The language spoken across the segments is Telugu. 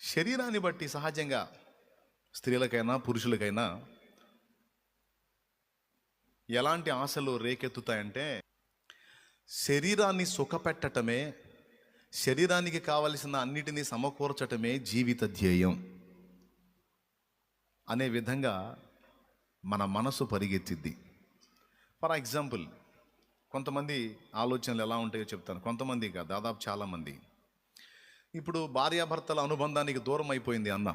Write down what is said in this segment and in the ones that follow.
శరీరాన్ని బట్టి సహజంగా స్త్రీలకైనా పురుషులకైనా ఎలాంటి ఆశలు రేకెత్తుతాయంటే, శరీరాన్ని సుఖపెట్టటమే, శరీరానికి కావలసిన అన్నిటినీ సమకూర్చటమే జీవిత ధ్యేయం అనే విధంగా మన మనసు పరిగెత్తిద్ది. ఫర్ ఎగ్జాంపుల్, కొంతమంది ఆలోచనలు ఎలా ఉంటాయో చెప్తాను. కొంతమంది కాదు, దాదాపు చాలామంది. ఇప్పుడు భార్యాభర్తల అనుబంధానికి దూరం అయిపోయింది అన్న.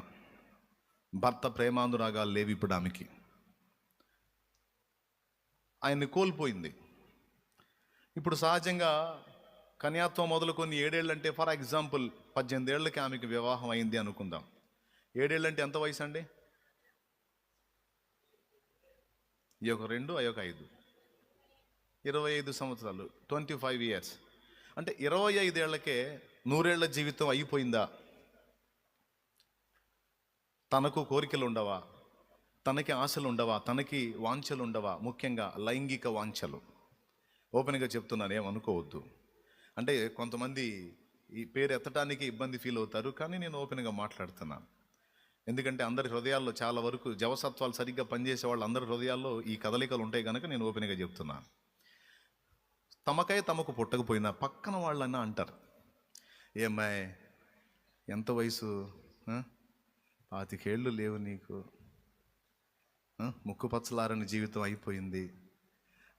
భర్త ప్రేమానురాగాలు లేవు ఇప్పుడు ఆమెకి, ఆయన్ని కోల్పోయింది. ఇప్పుడు సహజంగా కన్యాత్వం మొదలుకొని 7 ఏళ్ళు అంటే, ఫర్ ఎగ్జాంపుల్ 18 ఏళ్ళకి ఆమెకి వివాహం అయింది అనుకుందాం. 7 ఏళ్ళు అంటే ఎంత వయసు అండి? ఈ ఒక 2, అయ్యొక 5, 25 సంవత్సరాలు, 25 ఇయర్స్. అంటే 25 ఏళ్లకే 100 ఏళ్ల జీవితం అయిపోయిందా? తనకు కోరికలు ఉండవా? తనకి ఆశలు ఉండవా? తనకి వాంఛలు ఉండవా? ముఖ్యంగా లైంగిక వాంఛలు. ఓపెన్గా చెప్తున్నాను, ఏమనుకోవద్దు. అంటే కొంతమంది ఈ పేరు ఎత్తడానికి ఇబ్బంది ఫీల్ అవుతారు, కానీ నేను ఓపెన్గా మాట్లాడుతున్నాను. ఎందుకంటే అందరి హృదయాల్లో చాలా వరకు జవసత్వాలు సరిగ్గా పనిచేసే వాళ్ళు అందరి హృదయాల్లో ఈ కదలికలు ఉంటాయి కనుక నేను ఓపెన్గా చెప్తున్నాను. తమకై తమకు పుట్టకపోయినా పక్కన వాళ్ళన్నా అంటారు, ఏమ్మాయ్ ఎంత వయసు, 25 ఏళ్ళు లేవు నీకు, ముక్కు పచ్చలారని జీవితం అయిపోయింది,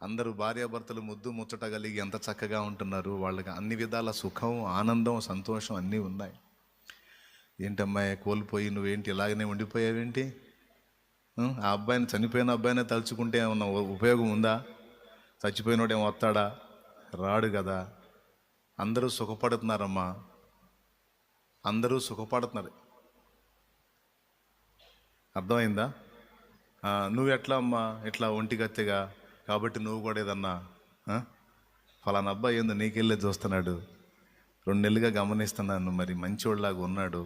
అందరూ భార్యాభర్తలు ముద్దు ముచ్చట కలిగి ఎంత చక్కగా ఉంటున్నారు, వాళ్ళకి అన్ని విధాల సుఖం, ఆనందం, సంతోషం అన్నీ ఉన్నాయి. ఏంటమ్మాయి కోల్పోయి నువ్వేంటి ఇలాగనే ఉండిపోయావేంటి? ఆ అబ్బాయిని, చనిపోయిన అబ్బాయినే తలుచుకుంటే ఏమన్నా ఉపయోగం ఉందా? చచ్చిపోయినోడు ఏమో వస్తాడా? రాడు కదా. అందరూ సుఖపడుతున్నారమ్మా, అందరూ సుఖపడుతున్నారు. అర్థమైందా? నువ్వు ఎట్లా అమ్మా, ఇట్లా ఒంటిగత్తెగా కాబట్టి నువ్వు కూడా ఏదన్నా ఫలానా అబ్బాయి ఏందో నీకెళ్ళే చూస్తున్నాడు, 2 నెలలుగా గమనిస్తున్నాను, మరి మంచివాళ్ళలాగా ఉన్నాడు,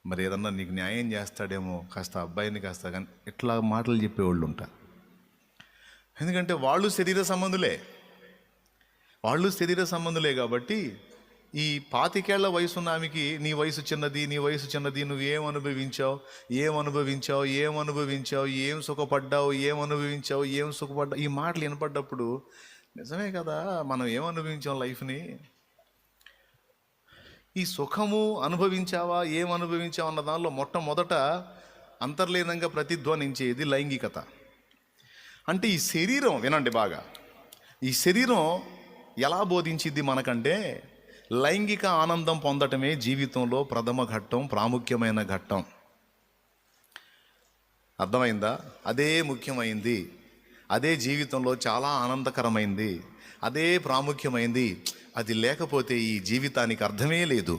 మరి ఏదన్నా నీకు న్యాయం చేస్తాడేమో, కాస్త అబ్బాయిని కాస్త, కానీ ఇట్లా మాటలు చెప్పేవాళ్ళు ఉంటారు. ఎందుకంటే వాళ్ళు శరీర సంబంధులే కాబట్టి ఈ 25 ఏళ్ల వయసున్న ఆమెకి నీ వయసు చిన్నది, నువ్వు ఏం అనుభవించావు, ఏం సుఖపడ్డావు, ఏం సుఖపడ్డావు, ఈ మాటలు వినపడ్డప్పుడు నిజమే కదా, మనం ఏం అనుభవించాం లైఫ్ని. ఈ సుఖము అనుభవించావా, ఏం అనుభవించావు అన్న దానిలో మొట్టమొదట అంతర్లీనంగా ప్రతిధ్వనించేది లైంగికత. అంటే ఈ శరీరం, వినండి బాగా, ఈ శరీరం ఎలా బోధించిద్ది మనకంటే, లైంగిక ఆనందం పొందటమే జీవితంలో ప్రథమ ఘట్టం, ప్రాముఖ్యమైన ఘట్టం. అర్థమైందా? అదే ముఖ్యమైంది, అదే జీవితంలో చాలా ఆనందకరమైంది, అదే ప్రాముఖ్యమైంది. అది లేకపోతే ఈ జీవితానికి అర్థమే లేదు.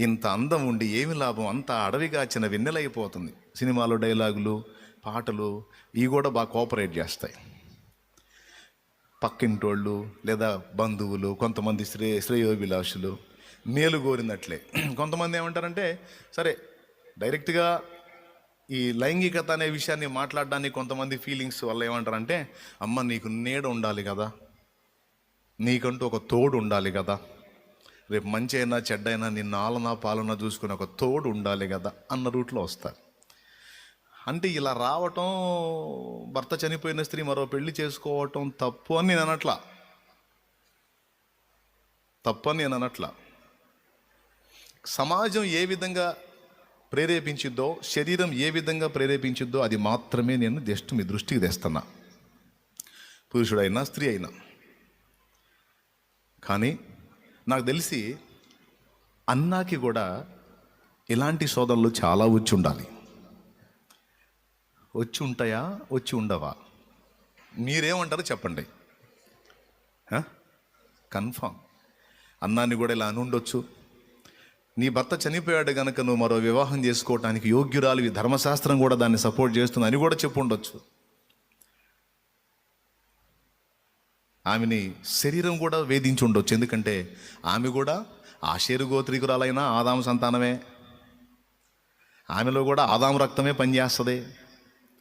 ఇంత అందం ఉండి ఏమి లాభం, అంత అడవిగాచిన వెన్నెలైపోతుంది. సినిమాలో డైలాగులు, పాటలు ఇవి కూడా బాగా కోఆపరేట్ చేస్తాయి. పక్కింటోళ్ళు లేదా బంధువులు, కొంతమంది శ్రేయోభిలాషులు మేలు కోరినట్లే. కొంతమంది ఏమంటారంటే, సరే డైరెక్ట్గా ఈ లైంగికత అనే విషయాన్ని మాట్లాడడానికి కొంతమంది ఫీలింగ్స్ వల్ల ఏమంటారంటే, అమ్మ నీకు నీడ ఉండాలి కదా, నీకంటూ ఒక తోడు ఉండాలి కదా, రేపు మంచి అయినా చెడ్డైనా నిన్ను ఆలనా పాలన చూసుకుని ఒక తోడు ఉండాలి కదా అన్న రూట్లో వస్తారు. అంటే ఇలా రావటం, భర్త చనిపోయిన స్త్రీ మరో పెళ్లి చేసుకోవటం తప్పు అని నేను అనట్లా. సమాజం ఏ విధంగా ప్రేరేపించిద్దో, శరీరం ఏ విధంగా ప్రేరేపించిద్దో అది మాత్రమే నేను జస్ట్ మీ దృష్టికి తెస్తున్నా, పురుషుడైనా స్త్రీ అయినా. కానీ నాకు తెలిసి అన్నాకి కూడా ఇలాంటి సోదరులు చాలా వచ్చి ఉండాలి. వచ్చి ఉంటాయా, వచ్చి ఉండవా? మీరేమంటారో చెప్పండి. కన్ఫామ్ అన్నాన్ని కూడా ఇలా అని ఉండొచ్చు. నీ భర్త చనిపోయాడు కనుక నువ్వు మరో వివాహం చేసుకోవటానికి యోగ్యురాలివి, ధర్మశాస్త్రం కూడా దాన్ని సపోర్ట్ చేస్తుంది అని కూడా చెప్పు ఉండొచ్చు. ఆమెని శరీరం కూడా వేధించి ఉండొచ్చు, ఎందుకంటే ఆమె కూడా ఆషేరు గోత్రికురాలైన ఆదాము సంతానమే, ఆమెలో కూడా ఆదాము రక్తమే పనిచేస్తుంది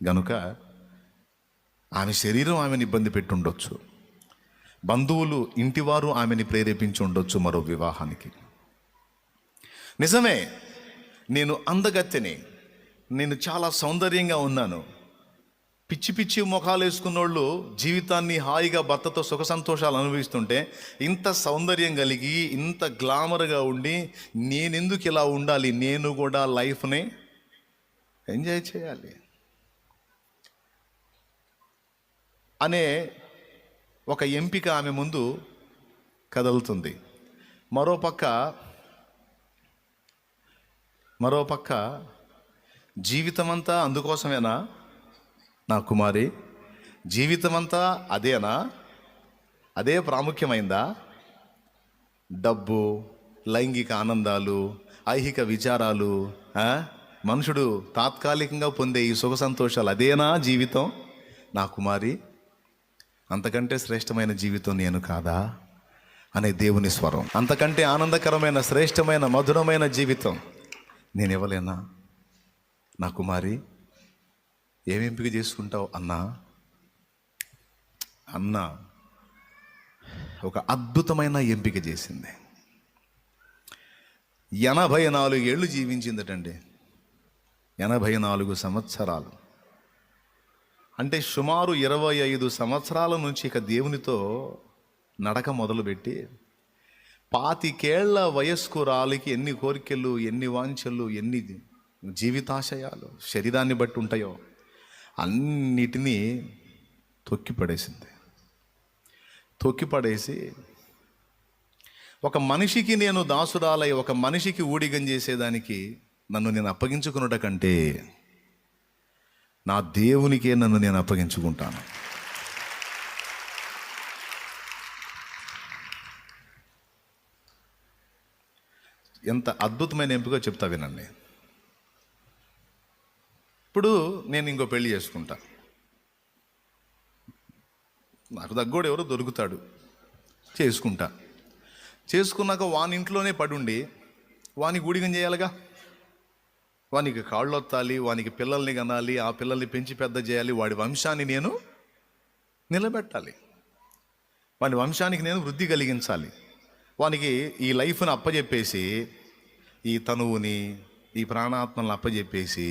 గనుక ఆమె శరీరం ఆమెను ఇబ్బంది పెట్టి ఉండొచ్చు. బంధువులు, ఇంటివారు ఆమెని ప్రేరేపించి ఉండొచ్చు మరో వివాహానికి. నిజమే, నేను అందగత్తెని, నేను చాలా సౌందర్యంగా ఉన్నాను. పిచ్చి పిచ్చి ముఖాలు వేసుకున్నోళ్ళు జీవితాన్ని హాయిగా భర్తతో సుఖ సంతోషాలు అనుభవిస్తుంటే, ఇంత సౌందర్యం కలిగి ఇంత గ్లామర్గా ఉండి నేనెందుకు ఇలా ఉండాలి? నేను కూడా లైఫ్ని ఎంజాయ్ చేయాలి అనే ఒక ఎంపిక ఆమె ముందు కదులుతుంది. మరోపక్క జీవితమంతా అందుకోసమేనా నా కుమారి? జీవితమంతా అదేనా? అదే ప్రాముఖ్యమైందా? డబ్బు, లైంగిక ఆనందాలు, ఐహిక విచారాలు, మనుషుడు తాత్కాలికంగా పొందే ఈ సుఖ సంతోషాలు అదేనా జీవితం నా కుమారి? అంతకంటే శ్రేష్టమైన జీవితం నేను కాదా అనే దేవుని స్వరం. అంతకంటే ఆనందకరమైన, శ్రేష్టమైన, మధురమైన జీవితం నేను ఇవ్వలేనా నా కుమారి? ఏం ఎంపిక చేసుకుంటావు అన్న ఒక అద్భుతమైన ఎంపిక చేసింది. 84 ఏళ్ళు జీవించిందటండి. 84 సంవత్సరాలు అంటే సుమారు 25 సంవత్సరాల నుంచి ఇక దేవునితో నడక మొదలుపెట్టి 25 ఏళ్ల వయస్కురాలికి ఎన్ని కోరికలు, ఎన్ని వాంఛలు, ఎన్ని జీవితాశయాలు శరీరాన్ని బట్టి ఉంటాయో అన్నిటినీ తొక్కిపడేసి ఒక మనిషికి నేను దాసురాలై ఒక మనిషికి ఊడిగం చేసేదానికి నన్ను నేను అప్పగించుకున్నట కంటే నా దేవునికే నన్ను నేను అప్పగించుకుంటాను. ఎంత అద్భుతమైన ఎంపిక చెప్తా వినండి. ఇప్పుడు నేను ఇంకో పెళ్లి చేసుకుంటా. నాకు తగ్గోడు ఎవరో దొరుకుతాడు, చేసుకున్నాక వాని ఇంట్లోనే పడుండి వానికి ఊడిగం చేయాలిగా. వానికి కాళ్ళు వత్తాలి, వానికి పిల్లల్ని కనాలి, ఆ పిల్లల్ని పెంచి పెద్ద చేయాలి, వాడి వంశాన్ని నేను నిలబెట్టాలి, వాని వంశానికి నేను వృద్ధి కలిగించాలి. వానికి ఈ లైఫ్ని అప్పచెప్పేసి, ఈ తనువుని, ఈ ప్రాణాత్మలను అప్పచెప్పేసి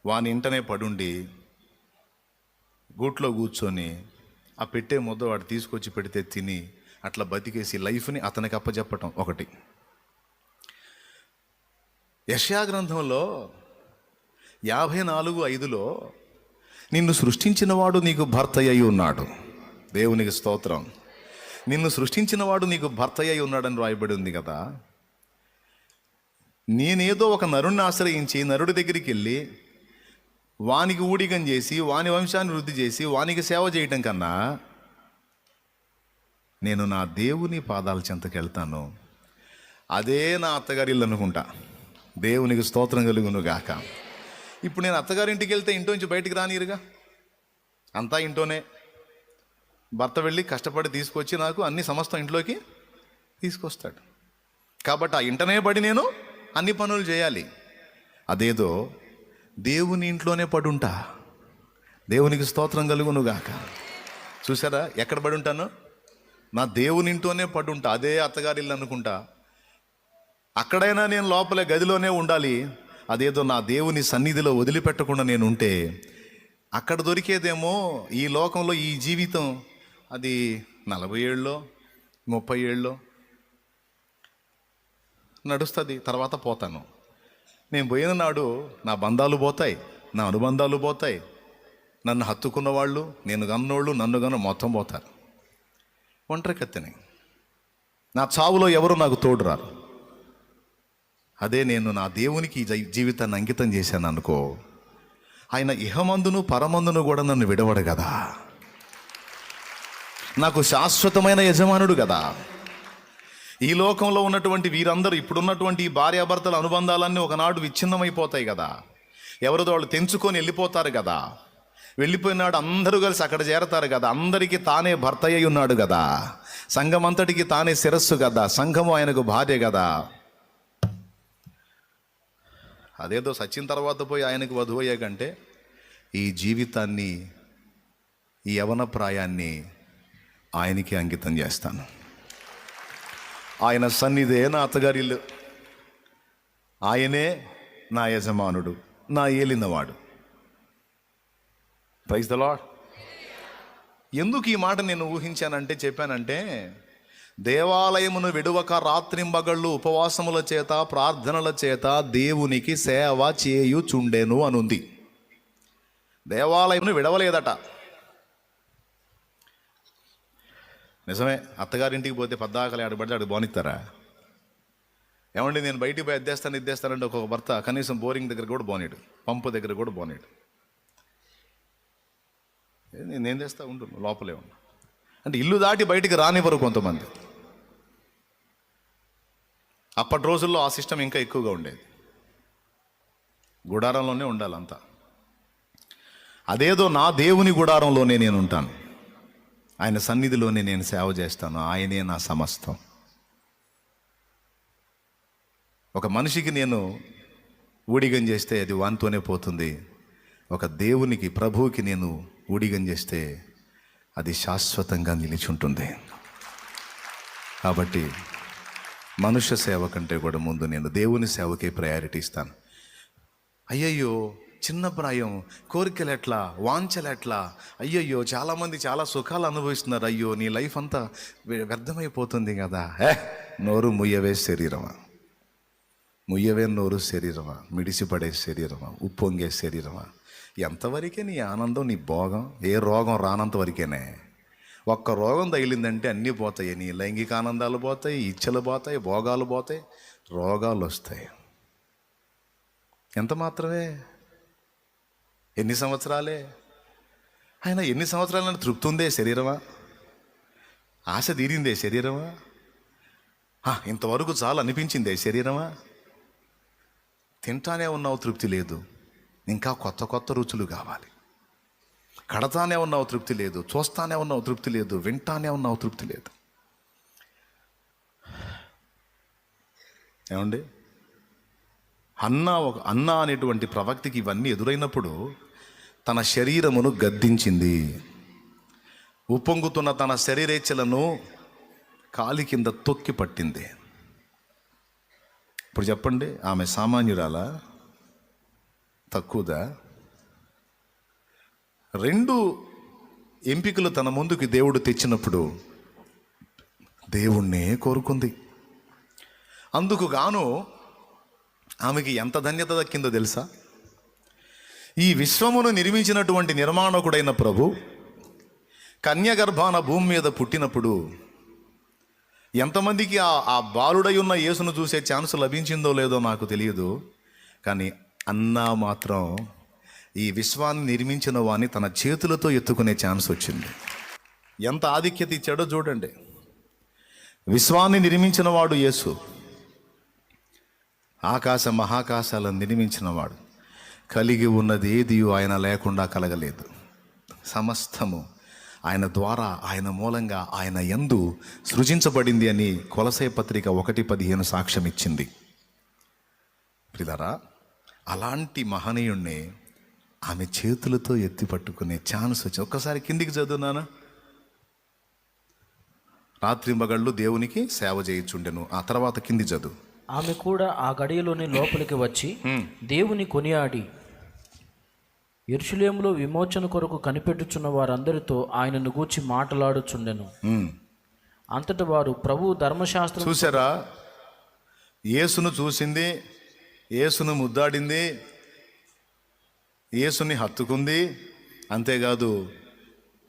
వాని ఇంటనే పడుండి గూట్లో కూర్చొని ఆ పెట్టే ముద్ద వాడు తీసుకొచ్చి పెడితే తిని అట్లా బతికేసి లైఫ్ని అతనికి అప్పచెప్పటం ఒకటి. యెషయా గ్రంథంలో 54:5లో నిన్ను సృష్టించినవాడు నీకు భర్త అయి ఉన్నాడు. దేవునికి స్తోత్రం. నిన్ను సృష్టించినవాడు నీకు భర్త అయి ఉన్నాడని రాయబడి ఉంది కదా. నేనేదో ఒక నరుణ్ణి ఆశ్రయించి నరుడి దగ్గరికి వెళ్ళి వానికి ఊడిగం చేసి వాని వంశాన్ని వృద్ధి చేసి వానికి సేవ చేయటం కన్నా నేను నా దేవుని పాదాల చెంతకు వెళ్తాను. అదే నా అత్తగారిల్లు అనుకుంటా. దేవునికి స్తోత్రం కలుగును గాక. ఇప్పుడు నేను అత్తగారింటికి వెళ్తే ఇంట్లో నుంచి బయటికి రానిరుగా, అంతా ఇంట్లోనే. భర్త వెళ్ళి కష్టపడి తీసుకొచ్చి నాకు అన్ని సమస్తం ఇంట్లోకి తీసుకొస్తాడు. కాబట్టి ఆ ఇంటనే పడి నేను అన్ని పనులు చేయాలి. అదేదో దేవుని ఇంట్లోనే పడుంటా. దేవునికి స్తోత్రం కలుగును గాక. చూసారా ఎక్కడ పడి ఉంటాను? నా దేవుని ఇంట్లోనే పడుంటా. అదే అత్తగారిల్లు అనుకుంటా. అక్కడైనా నేను లోపలే గదిలోనే ఉండాలి. అదేదో నా దేవుని సన్నిధిలో వదిలిపెట్టకుండా నేను ఉంటే అక్కడ దొరికేదేమో ఈ లోకంలో ఈ జీవితం అది 40 ఏళ్ళలో 30 ఏళ్ళలో నడుస్తుంది. తర్వాత పోతాను. నేను పోయిన నాడు నా బంధాలు పోతాయి, నా అనుబంధాలు పోతాయి, నన్ను హత్తుకున్న వాళ్ళు, నేను కన్నోళ్ళు, నన్ను కన్న మొత్తం పోతారు. ఒంటరికత్తెని. నా చావులో ఎవరు నాకు తోడు రారు. అదే నేను నా దేవునికి జీవితాన్ని అంకితం చేశాను అనుకో, ఆయన ఇహమందును పరమందును కూడా నన్ను విడవడు కదా. నాకు శాశ్వతమైన యజమానుడు కదా. ఈ లోకంలో ఉన్నటువంటి వీరందరూ, ఇప్పుడున్నటువంటి ఈ భార్యాభర్తల అనుబంధాలన్నీ ఒకనాడు విచ్ఛిన్నమైపోతాయి కదా. ఎవరిదో వాళ్ళు తెంచుకొని వెళ్ళిపోతారు కదా. వెళ్ళిపోయినాడు అందరూ కలిసి అక్కడ చేరతారు కదా. అందరికీ తానే భర్త అయి ఉన్నాడు కదా. సంఘం అంతటికి తానే శిరస్సు కదా. సంఘము ఆయనకు భార్య కదా. అదేదో సచిన తర్వాత పోయి ఆయనకు వధువు అయ్యే కంటే ఈ జీవితాన్ని, ఈ యవన ప్రాయాన్ని ఆయనకి అంకితం చేస్తాను. ఆయన సన్నిధే నా అత్తగారిల్లు. ఆయనే నా యజమానుడు, నా ఏలినవాడు. Praise the lord. ఎందుకు ఈ మాట నేను ఊహించానంటే, చెప్పానంటే, దేవాలయమును విడువక రాత్రింబగళ్ళు ఉపవాసముల చేత ప్రార్థనల చేత దేవునికి సేవ చేయుచుండెను అనుంది. దేవాలయమును విడవలేదట. నిజమే, అత్తగారింటికి పోతే పద్దాకలే ఆడబడితే ఆడు బానిస్తారా? ఏమండి, నేను బయటికి పోయి ఇద్దేస్తానంటే ఒక్కొక్క భర్త కనీసం బోరింగ్ దగ్గర కూడా బానేడు, పంపు దగ్గర కూడా బానేడు. నేనేం చేస్తా ఉండు, లోపలే ఉన్నా అంటే ఇల్లు దాటి బయటికి రానివ్వరు కొంతమంది. అప్పటి రోజుల్లో ఆ సిస్టమ్ ఇంకా ఎక్కువగా ఉండేది. గుడారంలోనే ఉండాలంతా. అదేదో నా దేవుని గుడారంలోనే నేను ఉంటాను, ఆయన సన్నిధిలోనే నేను సేవ చేస్తాను, ఆయనే నా సమస్తం. ఒక మనిషికి నేను ఊడిగం చేస్తే అది వానితోనే పోతుంది. ఒక దేవునికి, ప్రభువుకి నేను ఊడిగం చేస్తే అది శాశ్వతంగా నిలిచుంటుంది. కాబట్టి మనుష్య సేవ కంటే కూడా ముందు నేను దేవుని సేవకే ప్రయారిటీ ఇస్తాను. అయ్యయ్యో, చిన్న ప్రాయం, కోరికలు ఎట్లా, వాంఛలు ఎట్లా, అయ్యయ్యో చాలామంది చాలా సుఖాలు అనుభవిస్తున్నారు, అయ్యో నీ లైఫ్ అంతా వ్యర్థమైపోతుంది కదా. నోరు ముయ్యవే శరీరమా, ముయ్యవే నోరు శరీరమా, మిడిసిపడే శరీరమా, ఉప్పొంగే శరీరమా, ఎంతవరకే నీ ఆనందం, నీ భోగం? ఏ రోగం రానంత వరకేనే. ఒక్క రోగం తగిలిందంటే అన్నీ పోతాయి. నీ లైంగిక ఆనందాలు పోతాయి, ఇచ్చలు పోతాయి, భోగాలు పోతాయి, రోగాలు వస్తాయి. ఎంత మాత్రమే, ఎన్ని సంవత్సరాలే అయినా, ఎన్ని సంవత్సరాలైనా తృప్తి ఉందే శరీరమా? ఆశ తీరిందే శరీరమా? ఇంతవరకు చాలు అనిపించిందే శరీరమా? తింటానే ఉన్నావు, తృప్తి లేదు, ఇంకా కొత్త కొత్త రుచులు కావాలి. కడతానే ఉన్నావు, తృప్తి లేదు, చూస్తానే ఉన్నావు, తృప్తి లేదు, వింటానే ఉన్నావు, తృప్తి లేదు. ఏమండి, అన్నా అనేటువంటి ప్రవక్తికి ఇవన్నీ ఎదురైనప్పుడు తన శరీరమును గద్దించింది. ఉప్పొంగుతున్న తన శరీరేచ్ఛలను కాలి కింద తొక్కి పట్టింది. ఇప్పుడు చెప్పండి, ఆమె సామాన్యురాలా, తక్కువదా? 2 ఎంపికలు తన ముందుకి దేవుడు తెచ్చినప్పుడు దేవుణ్ణే కోరుకుంది. అందుకు గాను ఆమెకి ఎంత ధన్యత దక్కిందో తెలుసా? ఈ విశ్వమును నిర్మించినటువంటి నిర్మాణకుడైన ప్రభు కన్యగర్భాన భూమి మీద పుట్టినప్పుడు ఎంతమందికి ఆ బాలుడై ఉన్న యేసును చూసే ఛాన్స్ లభించిందో లేదో నాకు తెలియదు. కానీ అన్నా మాత్రం ఈ విశ్వాన్ని నిర్మించిన వాణ్ణి తన చేతులతో ఎత్తుకునే ఛాన్స్ వచ్చింది. ఎంత ఆధిక్యత ఇచ్చాడో చూడండి. విశ్వాన్ని నిర్మించిన వాడు యేసు, ఆకాశ మహాకాశాలను నిర్మించినవాడు. కలిగి ఉన్నది ఏది ఆయన లేకుండా కలగలేదు. సమస్తము ఆయన ద్వారా, ఆయన మూలంగా, ఆయన యందు సృజించబడింది అని కొలసే పత్రిక 1:15 సాక్ష్యం ఇచ్చింది. ప్రియులారా, అలాంటి మహనీయుణ్ణి ఆమె చేతులతో ఎత్తి పట్టుకునే ఛాన్స్ వచ్చి, ఒక్కసారి కిందికి చదువునానా. రాత్రింబగళ్ళు దేవునికి సేవ చేయుచుండెను. ఆ తర్వాత కింది చదువు. ఆమె కూడా ఆ గడియలోనే లోపలికి వచ్చి దేవుని కొనియాడి యెరూషలేములో విమోచన కొరకు కనిపెట్టుచున్న వారందరితో ఆయనను గూర్చి మాట్లాడుచుండెను. అంతట వారు ప్రభు ధర్మశాస్త్రం. చూసారా, యేసును చూసింది, యేసును ముద్దాడింది, యేసుని హత్తుకుంది. అంతేకాదు,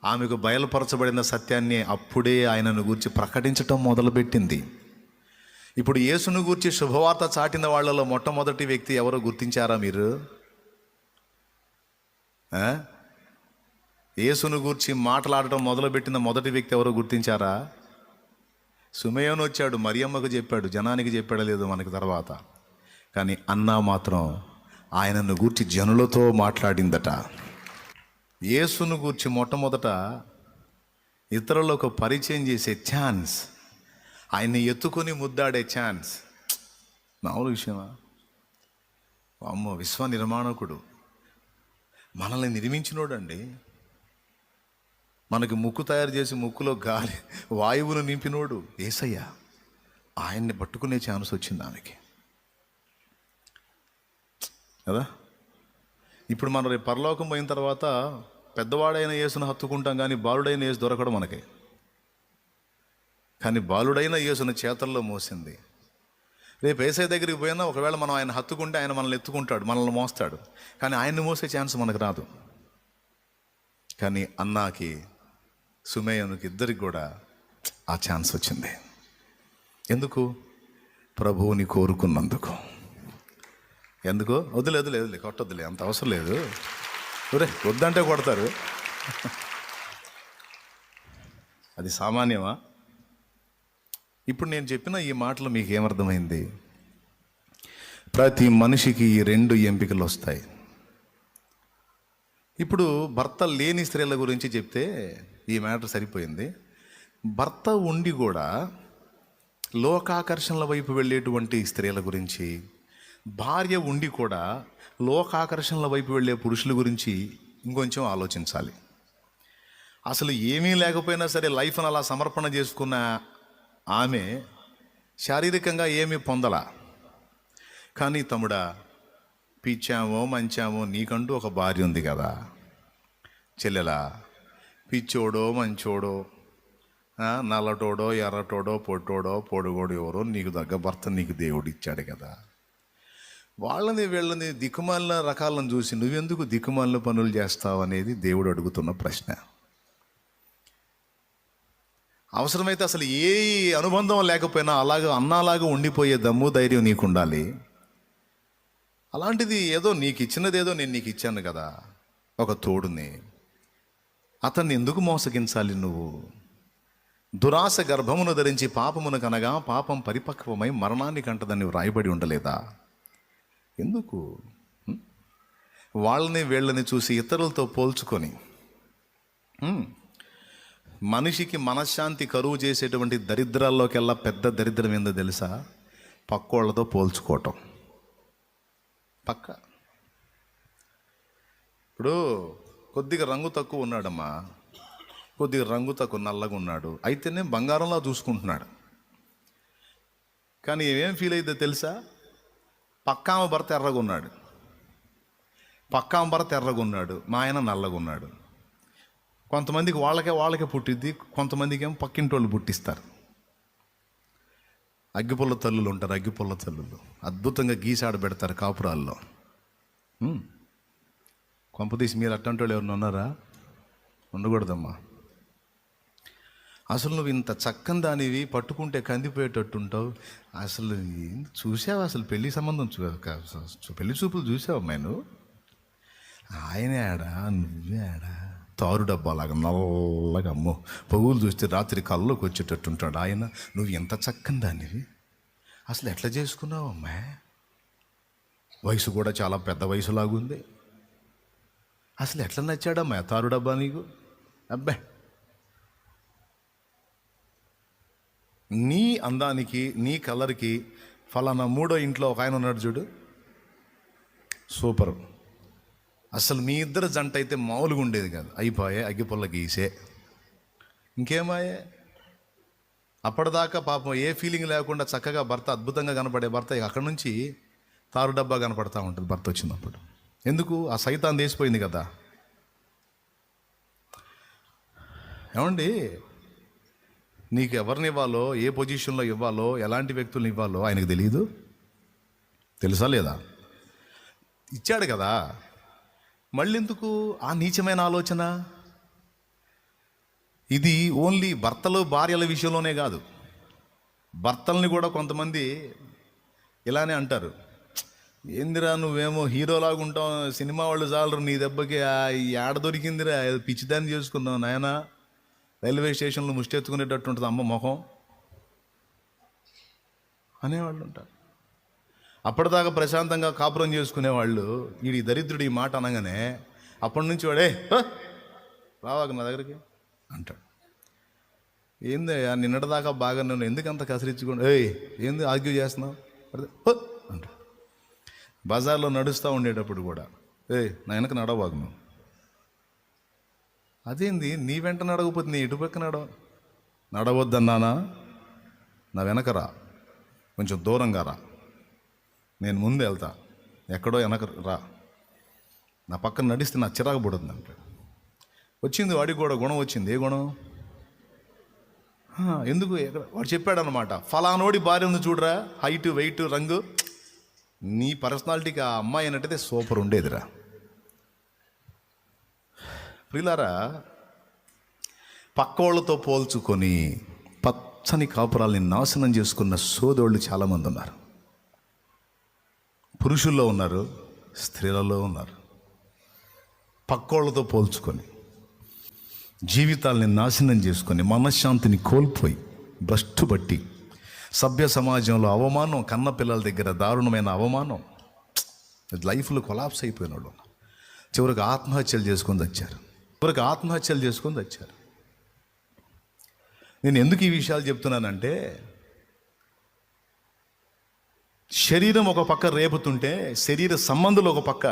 ఆమెకు బయలుపరచబడిన సత్యాన్ని అప్పుడే ఆయనను గూర్చి ప్రకటించటం మొదలుపెట్టింది. ఇప్పుడు యేసును గూర్చి శుభవార్త చాటిన వాళ్ళలో మొట్టమొదటి వ్యక్తి ఎవరో గుర్తించారా మీరు? యేసును గూర్చి మాట్లాడటం మొదలుపెట్టిన మొదటి వ్యక్తి ఎవరో గుర్తించారా? సుమయోను వచ్చాడు, మరియమ్మకు చెప్పాడు, జనానికి చెప్పాడు లేదు మనకి తర్వాత. కానీ అన్నా మాత్రం ఆయనను గూర్చి జనులతో మాట్లాడిందట. యేసును గూర్చి మొట్టమొదట ఇతరులకు పరిచయం చేసే ఛాన్స్, ఆయన్ని ఎత్తుకొని ముద్దాడే ఛాన్స్ మామూలు విషయమా? అమ్మో, విశ్వ నిర్మాణకుడు, మనల్ని నిర్మించినోడండి. మనకి ముక్కు తయారు చేసి ముక్కులో గాలి వాయువును నింపినోడు యేసయ్య. ఆయన్ని పట్టుకునే ఛాన్స్ వచ్చింది ఆమెకి. కదా. ఇప్పుడు మనం రేపు పరలోకం పోయిన తర్వాత పెద్దవాడైన యేసును హత్తుకుంటాం, కానీ బాలుడైన యేసు దొరకడం మనకి. కానీ బాలుడైన యేసును చేతల్లో మోసింది. రేపు యేసయ్య దగ్గరికి పోయినా ఒకవేళ మనం ఆయన హత్తుకుంటే ఆయన మనల్ని ఎత్తుకుంటాడు, మనల్ని మోస్తాడు. కానీ ఆయన్ని మోసే ఛాన్స్ మనకు రాదు. కానీ అన్నాకి సుమేయనుకి ఇద్దరికి కూడా ఆ ఛాన్స్ వచ్చింది. ఎందుకు? ప్రభువుని కోరుకున్నందుకు. ఎందుకు? వదిలే కొట్టొద్దులే, అంత అవసరం లేదు. ఒరే వద్దంటే కొడతారు. అది సామాన్యమా? ఇప్పుడు నేను చెప్పిన ఈ మాటలు మీకు ఏమర్థమైంది? ప్రతి మనిషికి ఈ 2 ఎంపికలు వస్తాయి. ఇప్పుడు భర్త లేని స్త్రీల గురించి చెప్తే ఈ మ్యాటర్ సరిపోయింది. భర్త ఉండి కూడా లోకాకర్షణల వైపు వెళ్ళేటువంటి స్త్రీల గురించి, భార్య ఉండి కూడా లోకాకర్షణల వైపు వెళ్ళే పురుషుల గురించి ఇంకొంచెం ఆలోచించాలి. అసలు ఏమీ లేకపోయినా సరే లైఫ్ని అలా సమర్పణ చేసుకున్న ఆమె శారీరకంగా ఏమీ పొందలా. కానీ తమ్ముడా, పిచ్చామో మంచామో నీకంటూ ఒక భార్య ఉంది కదా. చెల్లెలా, పిచ్చోడో మంచోడో, నల్లటోడో ఎర్రటోడో పొట్టోడో పొడుగోడు ఎవరో నీకు తగ్గ భర్త నీకు దేవుడు ఇచ్చాడు కదా. వాళ్ళని వీళ్ళని దిక్కుమాలిన రకాలను చూసి నువ్వెందుకు దిక్కుమాలిన పనులు చేస్తావు అనేది దేవుడు అడుగుతున్న ప్రశ్న. అవసరమైతే అసలు ఏ అనుబంధం లేకపోయినా అన్నాలాగా ఉండిపోయే దమ్ము ధైర్యం నీకు ఉండాలి. అలాంటిది ఏదో నీకు ఇచ్చినదేదో నేను నీకు ఇచ్చాను కదా, ఒక తోడుని. అతన్ని ఎందుకు మోసగించాలి నువ్వు? దురాశ గర్భమును ధరించి పాపమును కనగా పాపం పరిపక్వమై మరణాన్ని కంటదని వ్రాయబడి ఉండలేదా? ఎందుకు? వాళ్ళని వీళ్ళని చూసి ఇతరులతో పోల్చుకొని మనిషికి మనశ్శాంతి కరువు చేసేటువంటి దరిద్రాల్లోకెల్లా పెద్ద దరిద్రం ఏందో తెలుసా? పక్కోళ్ళతో పోల్చుకోవటం. పక్క ఇప్పుడు కొద్దిగా రంగు తక్కువ ఉన్నాడమ్మా, కొద్దిగా రంగు తక్కువ నల్లగా ఉన్నాడు, అయితేనే బంగారంలా చూసుకుంటున్నాడు. కానీ ఏమేం ఫీల్ అయితే తెలుసా? పక్కామ భర్త ఎర్రగా ఉన్నాడు, మా ఆయన నల్లగా ఉన్నాడు. కొంతమందికి వాళ్ళకే పుట్టిద్ది, కొంతమందికి ఏమో పక్కింటి వాళ్ళు పుట్టిస్తారు. అగ్గిపుల్ల తల్లులు ఉంటారు, అగ్గిపుల్ల తల్లులు అద్భుతంగా గీసాడ పెడతారు కాపురాల్లో. కొంపదీసి మీరు అట్టంటి వాళ్ళు ఎవరిని ఉన్నారా? ఉండకూడదమ్మా. అసలు నువ్వు ఇంత చక్కని దానివి పట్టుకుంటే కందిపోయేటట్టుంటావు. అసలు చూసావా? అసలు పెళ్లి సంబంధం పెళ్లి చూపులు చూసావు అమ్మాయి నువ్వు? ఆయనే ఆడా, నువ్వే ఆడా. తారు డబ్బాలాగా నల్లగా, అమ్మో పొగులు చూస్తే రాత్రి కల్లోకి వచ్చేటట్టుంటాడు ఆయన. నువ్వు ఎంత చక్కని దానివి, అసలు ఎట్లా చేసుకున్నావు అమ్మాయి? వయసు కూడా చాలా పెద్ద వయసులాగుంది. అసలు ఎట్లా నచ్చాడమ్మా తారు డబ్బా నీకు? అబ్బే, నీ అందానికి నీ కలర్కి ఫలానా 3వ ఇంట్లో ఒక ఆయన ఉన్నాడు చూడు, సూపర్. అసలు మీ ఇద్దరు జంట అయితే మామూలుగా ఉండేది కాదు. అయిపోయే అగ్గిపుల్ల గీసే, ఇంకేమాయే. అప్పటిదాకా పాపం ఏ ఫీలింగ్ లేకుండా చక్కగా భర్త అద్భుతంగా కనపడే భర్త అక్కడి నుంచి తారు డబ్బా కనపడతా ఉంటుంది భర్త వచ్చినప్పుడు. ఎందుకు? ఆ సైతాన్ తీసిపోయింది కదా. ఏమండి, నీకు ఎవరిని ఇవ్వాలో, ఏ పొజిషన్లో ఇవ్వాలో, ఎలాంటి వ్యక్తులను ఇవ్వాలో ఆయనకు తెలియదు? తెలుసా లేదా? ఇచ్చాడు కదా, మళ్ళీ ఎందుకు ఆ నీచమైన ఆలోచన? ఇది ఓన్లీ భర్తలు భార్యల విషయంలోనే కాదు, భర్తల్ని కూడా కొంతమంది ఇలానే అంటారు. ఏందిరా నువ్వేమో హీరోలాగా ఉంటావు, సినిమా వాళ్ళు చాలరు నీ దెబ్బకి, ఏడ దొరికిందిరా, పిచ్చిదాన్ని చేసుకున్నావు నాయన, రైల్వే స్టేషన్లో ముష్టెత్తుకునేటట్టు ఉంటుంది అమ్మ మొహం అనేవాళ్ళు ఉంటారు. అప్పటిదాకా ప్రశాంతంగా కాపురం చేసుకునేవాళ్ళు ఈ దరిద్రుడు ఈ మాట అనగానే అప్పటి నుంచి వాడే రావాక నా దగ్గరికి అంటాడు. ఏంది నిన్నటిదాకా బాగా నన్ను ఎందుకంత కసిరించుకోండి, ఏంది ఆర్గ్యూ చేస్తున్నావు అంటాడు. బజార్లో నడుస్తూ ఉండేటప్పుడు కూడా నా వెనక నడవబాగు నువ్వు. అదేంది నీ వెంట నడవకపోతే నీ ఇటుపక్క నడవద్దన్నానా? నా వెనక రా, కొంచెం దూరంగా రా, నేను ముందు వెళ్తా, ఎక్కడో వెనక రా, నా పక్కన నడిస్తే నా చిరాకు పడుతుంది అంటాడు. వచ్చింది వాడికి కూడా గుణం వచ్చింది. ఏ గుణం? ఎందుకు? వాడు చెప్పాడు అనమాట, ఫలానోడి భార్య ఉంది చూడరా, హైట్ వెయిట్ రంగు, నీ పర్సనాలిటీకి ఆ అమ్మాయి అన్నట్టయితే సూపర్ ఉండేదిరా. ప్రియులారా, పక్కోళ్ళతో పోల్చుకొని పచ్చని కాపురాల్ని నాశనం చేసుకున్న సోదోళ్ళు చాలామంది ఉన్నారు. పురుషుల్లో ఉన్నారు, స్త్రీలలో ఉన్నారు. పక్కోళ్ళతో పోల్చుకొని జీవితాల్ని నాశనం చేసుకొని మనశ్శాంతిని కోల్పోయి భ్రష్టు బట్టి సభ్య సమాజంలో అవమానం, కన్న పిల్లల దగ్గర దారుణమైన అవమానం, లైఫ్లో కొలాప్స్ అయిపోయిన వాళ్ళు చివరికి ఆత్మహత్యలు చేసుకొని వచ్చారు. నేను ఎందుకు ఈ విషయాలు చెప్తున్నానంటే, శరీరం ఒక పక్క రేపుతుంటే శరీర సంబంధులు ఒక పక్క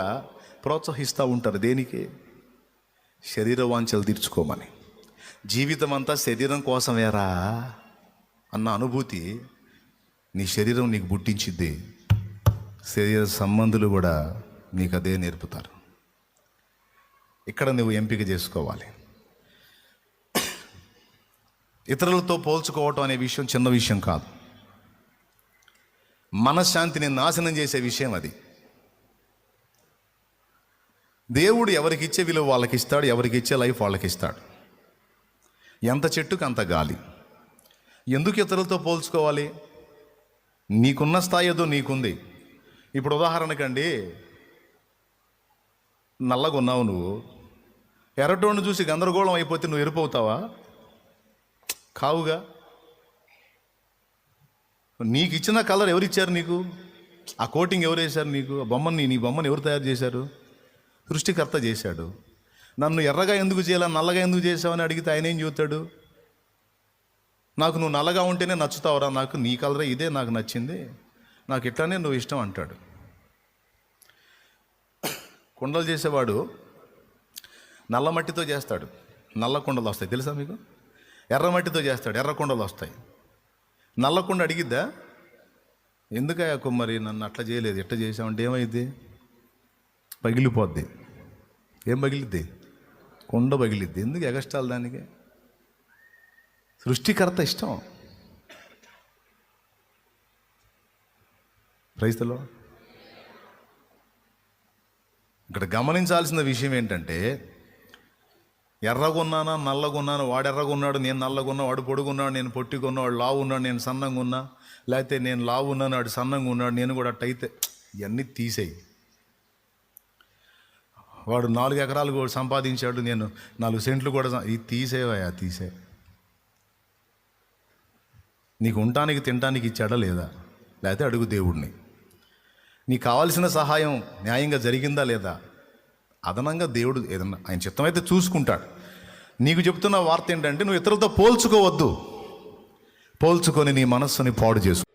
ప్రోత్సహిస్తూ ఉంటారు. దేనికి? శరీర వాంఛలు తీర్చుకోమని. జీవితం అంతా శరీరం కోసమేరా అన్న అనుభూతి నీ శరీరం నీకు పుట్టించిద్ది. శరీర సంబంధులు కూడా నీకు అదే నేర్పుతారు. ఇక్కడ నువ్వు ఎంపిక చేసుకోవాలి. ఇతరులతో పోల్చుకోవటం అనే విషయం చిన్న విషయం కాదు. మనశ్శాంతిని నాశనం చేసే విషయం అది. దేవుడు ఎవరికి ఇచ్చే విలువ వాళ్ళకి ఇస్తాడు, ఎవరికి ఇచ్చే లైఫ్ వాళ్ళకి ఇస్తాడు. ఎంత చెట్టుకు అంత గాలి. ఎందుకు ఇతరులతో పోల్చుకోవాలి? నీకున్న స్థాయి ఏదో నీకుంది. ఇప్పుడు ఉదాహరణకండి, నల్లగొన్నావు నువ్వు, ఎర్రటోడిని చూసి గందరగోళం అయిపోతే నువ్వు ఎరుపవుతావా? కావుగా. నీకు ఇచ్చిన కలర్ ఎవరిచ్చారు నీకు? ఆ కోటింగ్ ఎవరు వేశారు నీకు? ఆ బొమ్మని, నీ బొమ్మను ఎవరు తయారు చేశారు? సృష్టికర్త చేశాడు. నన్ను ఎర్రగా ఎందుకు చేయాలా, నల్లగా ఎందుకు చేసావని అడిగితే ఆయన ఏం చెబుతాడు? నాకు నువ్వు నల్లగా ఉంటేనే నచ్చుతావురా, నాకు నీ కలరే ఇదే నాకు నచ్చింది, నాకు ఇట్లానే నువ్వు ఇష్టం అంటాడు. కుండలు చేసేవాడు నల్ల మట్టితో చేస్తాడు, నల్ల కుండలు వస్తాయి తెలుసా మీకు? ఎర్ర మట్టితో చేస్తాడు, ఎర్ర కుండలు వస్తాయి. నల్ల కుండ అడిగిద్దా, ఎందుకయ్యా కుమ్మరి నన్ను అట్లా చేయలేదు, ఎట్లా చేసావంటే ఏమైంది? పగిలిపోద్ది. ఏం పగిలిద్ది? కుండ పగిలిద్ది. ఎందుకు ఎగస్టాలు దానికి? సృష్టికర్త ఇష్టం. క్రైస్తలో ఇక్కడ గమనించాల్సిన విషయం ఏంటంటే, ఎర్రగొన్నానా నల్లగొన్నాను, వాడు ఎర్రగొన్నాడు నేను నల్లగొన్నా, వాడు పొడుగున్నాడు నేను పొట్టిగొన్నా, వాడు లావు ఉన్నాడు నేను సన్నంగా ఉన్నా, లేకపోతే నేను లావు ఉన్నాను వాడు సన్నంగా ఉన్నాడు నేను కూడా అట్టయితే, ఇవన్నీ తీసేయి. వాడు 4 ఎకరాలు కూడా సంపాదించాడు, నేను 4 సెంట్లు కూడా, ఇది తీసేవయా, తీసే. నీకు ఉండటానికి తినటానికి ఇచ్చాడా లేదా? లేకపోతే అడుగు దేవుడిని. నీకు కావాల్సిన సహాయం న్యాయంగా జరిగిందా లేదా? అదనంగా దేవుడు ఏదన్నా ఆయన చిత్తమైతే చూసుకుంటాడు. నీకు చెప్తున్న వార్త ఏంటంటే, నువ్వు ఇతరులతో పోల్చుకోవద్దు. పోల్చుకొని నీ మనస్సుని పాడు చేసుకో.